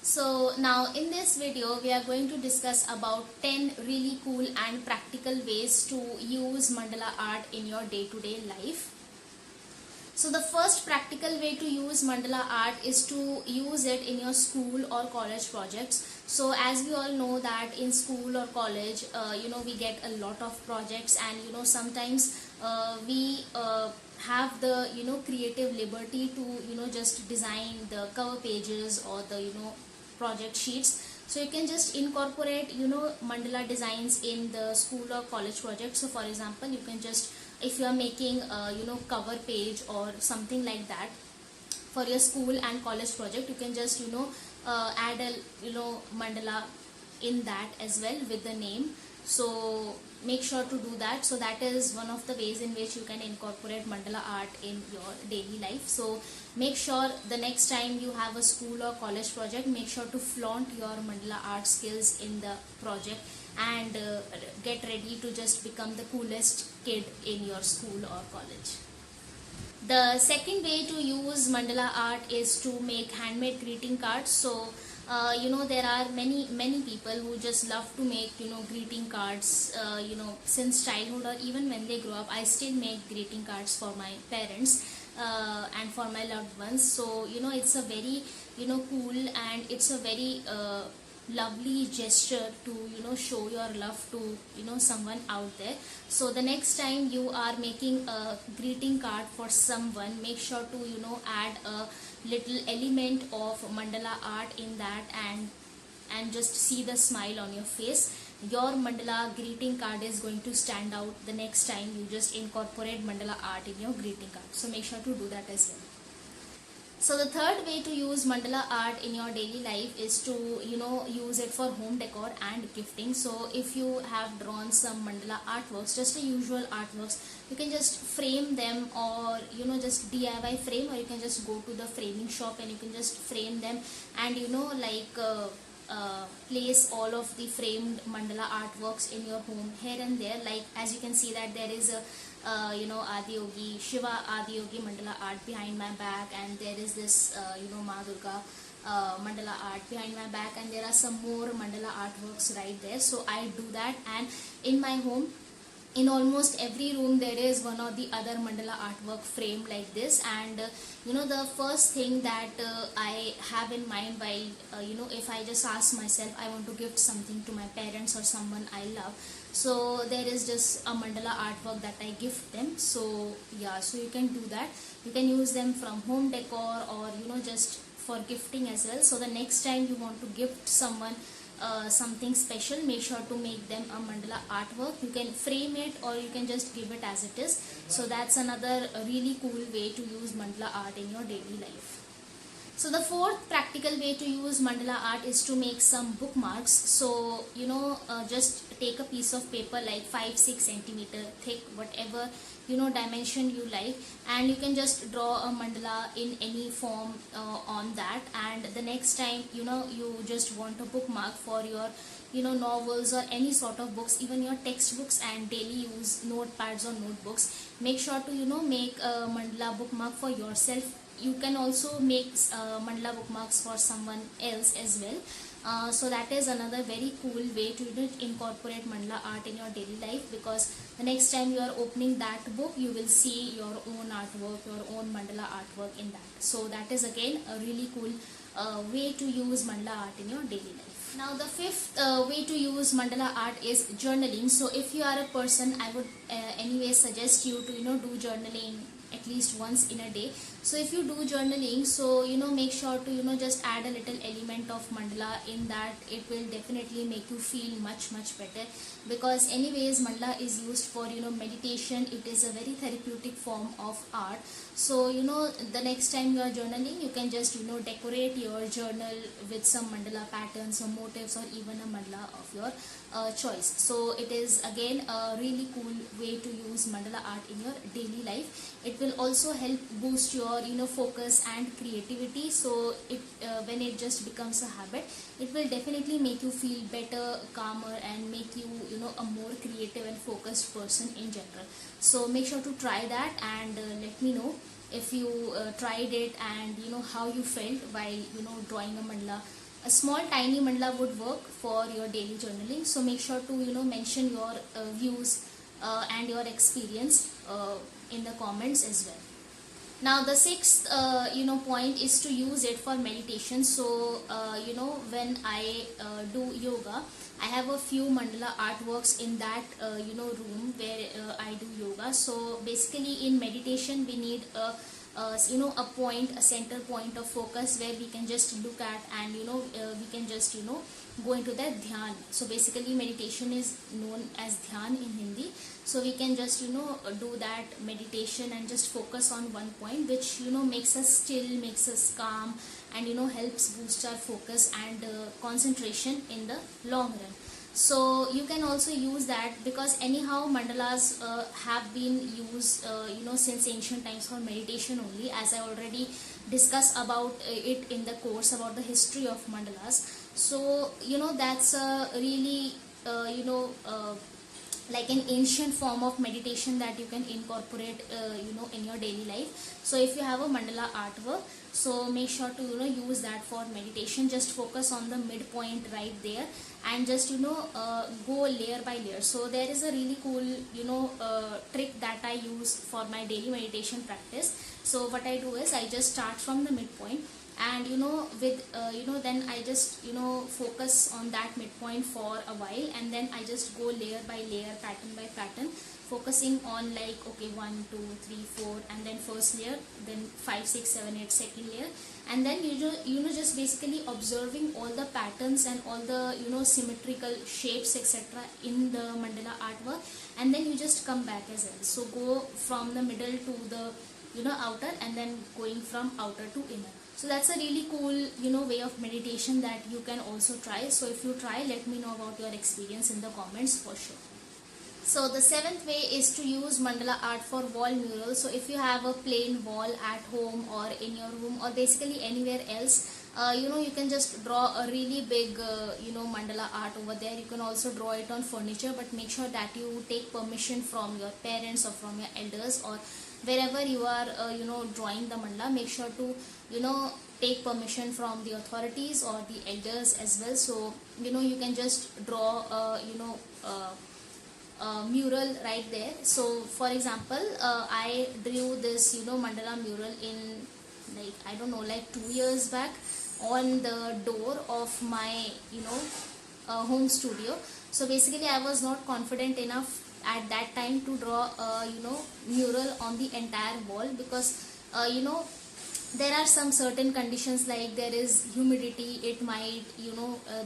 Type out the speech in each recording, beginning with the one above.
So now in this video we are going to discuss about 10 really cool and practical ways to use mandala art in your day-to-day life. So the first practical way to use mandala art is to use it in your school or college projects. So as we all know that in school or college, we get a lot of projects, and sometimes we have the creative liberty to just design the cover pages or the project sheets. So you can just incorporate mandala designs in the school or college project. So for example, you can just, if you are making a cover page or something like that for your school and college project, you can just add a mandala in that as well with the name. So make sure to do that. So that is one of the ways in which you can incorporate mandala art in your daily life. So make sure the next time you have a school or college project, make sure to flaunt your mandala art skills in the project and get ready to just become the coolest kid in your school or college. The second way to use mandala art is to make handmade greeting cards. So there are many people who just love to make greeting cards since childhood, or even when they grow up. I still make greeting cards for my parents and for my loved ones. So it's a very cool, and it's a very lovely gesture to show your love to someone out there. So the next time you are making a greeting card for someone, make sure to add a little element of mandala art in that, and just see the smile on your face. Your mandala greeting card is going to stand out the next time you just incorporate mandala art in your greeting card. So make sure to do that as well. So the third way to use mandala art in your daily life is to use it for home decor and gifting. So if you have drawn some mandala artworks, just the usual artworks, you can just frame them, or just DIY frame, or you can just go to the framing shop and you can just frame them, and place all of the framed mandala artworks in your home here and there. Like as you can see that there is a Adiyogi, Shiva Adiyogi mandala art behind my back, and there is this Ma Durga mandala art behind my back, and there are some more mandala artworks right there. So I do that, and in my home, in almost every room there is one or the other mandala artwork framed like this. And the first thing that I have in mind while if I just ask myself I want to gift something to my parents or someone I love, so there is just a mandala artwork that I gift them. So yeah, so you can do that. You can use them from home decor, or just for gifting as well. So the next time you want to gift someone something special, make sure to make them a mandala artwork. You can frame it, or you can just give it as it is. So that's another really cool way to use mandala art in your daily life. So the fourth practical way to use mandala art is to make some bookmarks. So just take a piece of paper like 5-6 centimeter thick, whatever dimension you like, and you can just draw a mandala in any form on that. And the next time you just want a bookmark for your novels or any sort of books, even your textbooks and daily use notepads or notebooks, make sure to make a mandala bookmark for yourself. You can also make mandala bookmarks for someone else as well. So that is another very cool way to incorporate mandala art in your daily life, because the next time you are opening that book, you will see your own artwork, your own mandala artwork in that. So that is again a really cool way to use mandala art in your daily life. Now the fifth way to use mandala art is journaling. So if you are a person, I would anyway suggest you to do journaling at least once in a day. So if you do journaling, so make sure to just add a little element of mandala in that. It will definitely make you feel much better, because anyways mandala is used for meditation. It is a very therapeutic form of art. So the next time you are journaling, you can just decorate your journal with some mandala patterns or motifs, or even a mandala of your choice. So it is again a really cool way to use mandala art in your daily life. It will also help boost your focus and creativity. So it when it just becomes a habit, it will definitely make you feel better, calmer, and make you a more creative and focused person in general. So make sure to try that, and let me know if you tried it, and how you felt while drawing a mandala a small tiny mandala would work for your daily journaling. So make sure to mention your views and your experience in the comments as well. Now the sixth point is to use it for meditation. So when I do yoga, I have a few mandala artworks in that room where I do yoga. So basically in meditation we need a point, a center point of focus where we can just look at, and we can just go into that dhyan. So basically meditation is known as dhyan in Hindi. So we can just do that meditation and just focus on one point, which makes us still, makes us calm, and helps boost our focus and concentration in the long run. So you can also use that, because anyhow mandalas have been used since ancient times for meditation only, as I already discussed about it in the course about the history of mandalas. So that's a really like an ancient form of meditation that you can incorporate in your daily life. So if you have a mandala artwork, so make sure to use that for meditation. Just focus on the midpoint right there, and just go layer by layer. So there is a really cool trick that I use for my daily meditation practice. So what I do is I just start from the midpoint, and with then I just focus on that midpoint for a while, and then I just go layer by layer, pattern by pattern, focusing on like, okay, 1 2 3 4, and then first layer, then 5 6 7 8 second layer, and then just basically observing all the patterns and all the symmetrical shapes etc in the mandala artwork, and then you just come back as well. So go from the middle to the outer, and then going from outer to inner. So that's a really cool way of meditation that you can also try. So if you try, let me know about your experience in the comments for sure. So the seventh way is to use mandala art for wall murals. So if you have a plain wall at home or in your room or basically anywhere else, you can just draw a really big mandala art over there. You can also draw it on furniture, but make sure that you take permission from your parents or from your elders, or wherever you are drawing the mandala. Make sure to take permission from the authorities or the elders as well. So you can just draw mural right there. So for example, I drew this mandala mural in like, I don't know, like 2 years back on the door of my home studio. So basically I was not confident enough at that time to draw a mural on the entire wall, because there are some certain conditions, like there is humidity, it might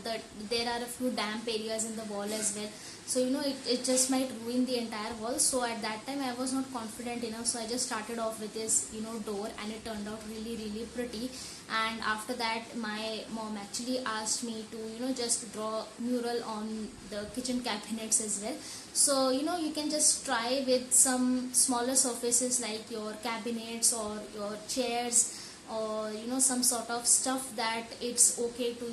that there are a few damp areas in the wall as well. So it just might ruin the entire wall. So at that time I was not confident enough, so I just started off with this door, and it turned out really pretty. And after that my mom actually asked me to just draw mural on the kitchen cabinets as well. So you can just try with some smaller surfaces like your cabinets or your chairs, or some sort of stuff that it's okay to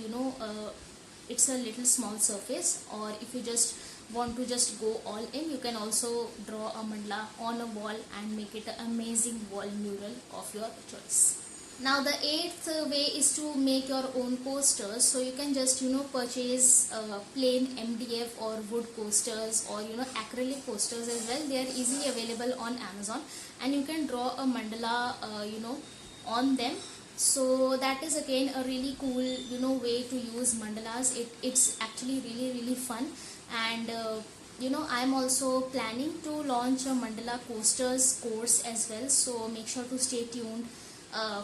it's a little small surface. Or if you just want to just go all in, you can also draw a mandala on a wall and make it an amazing wall mural of your choice. Now the eighth way is to make your own coasters. So you can just purchase plain MDF or wood coasters, or acrylic coasters as well. They are easily available on Amazon, and you can draw a mandala on them. So that is again a really cool way to use mandalas. It's actually really fun. And I'm also planning to launch a mandala coasters course as well, so make sure to stay tuned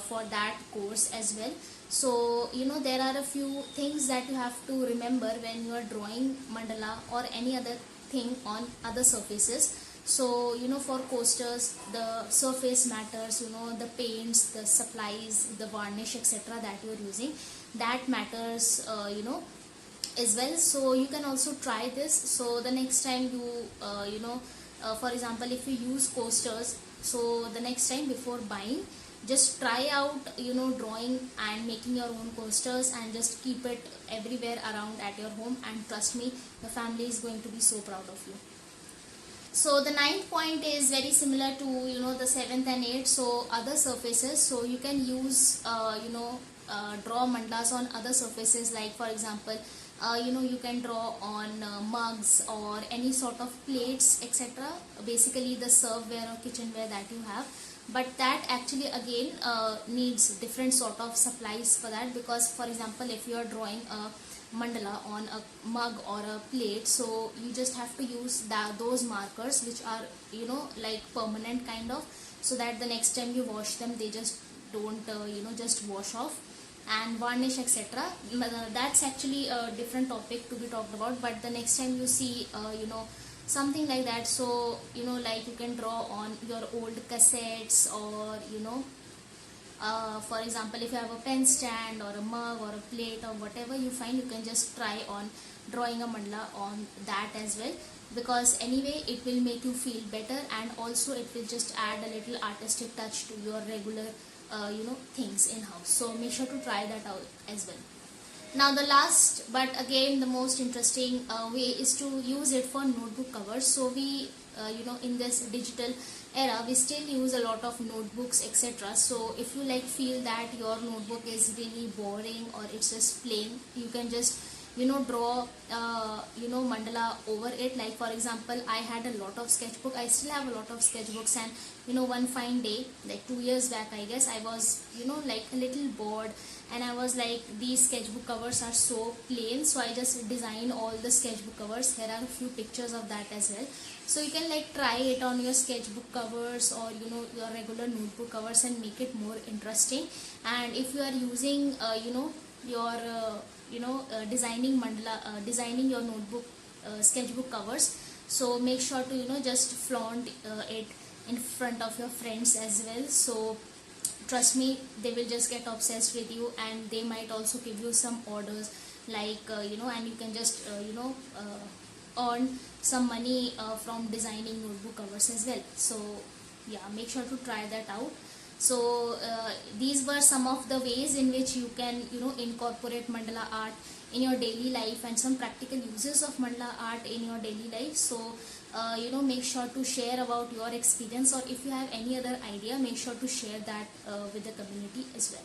for that course as well. So there are a few things that you have to remember when you are drawing mandala or any other thing on other surfaces. So for coasters, the surface matters, the paints, the supplies, the varnish etc that you are using, that matters as well. So you can also try this. So the next time you for example, if you use coasters, so the next time before buying, just try out drawing and making your own coasters, and just keep it everywhere around at your home, and trust me, the family is going to be so proud of you. So the ninth point is very similar to the seventh and eighth. So other surfaces, so you can use draw mandalas on other surfaces, like for example, you can draw on mugs or any sort of plates, etc. Basically the serveware or kitchenware that you have. But that actually again needs different sort of supplies for that, because for example, if you are drawing a mandala on a mug or a plate, so you just have to use those markers which are like permanent kind of, so that the next time you wash them they just don't just wash off, and varnish, etc. That's actually a different topic to be talked about. But the next time you see something like that, so like you can draw on your old cassettes, or for example, if you have a pen stand or a mug or a plate or whatever you find, you can just try on drawing a mandala on that as well, because anyway it will make you feel better, and also it will just add a little artistic touch to your regular things in house. So make sure to try that out as well. Now the last but again the most interesting way is to use it for notebook covers. So we in this digital era we still use a lot of notebooks, etc. So if you like feel that your notebook is really boring or it's just plain, you can just draw mandala over it. Like for example, I had a lot of sketchbook, I still have a lot of sketchbooks, and one fine day, like 2 years back I guess, I was like a little bored, and I was like, these sketchbook covers are so plain, so I just designed all the sketchbook covers. Here are a few pictures of that as well, so you can like try it on your sketchbook covers or your regular notebook covers and make it more interesting. And if you are using your designing mandala, designing your notebook sketchbook covers, so make sure to just flaunt it in front of your friends as well. So trust me, they will just get obsessed with you, and they might also give you some orders, like and you can just earn some money from designing notebook covers as well. So yeah, make sure to try that out. So these were some of the ways in which you can incorporate mandala art in your daily life, and some practical uses of mandala art in your daily life. So make sure to share about your experience, or if you have any other idea, make sure to share that with the community as well.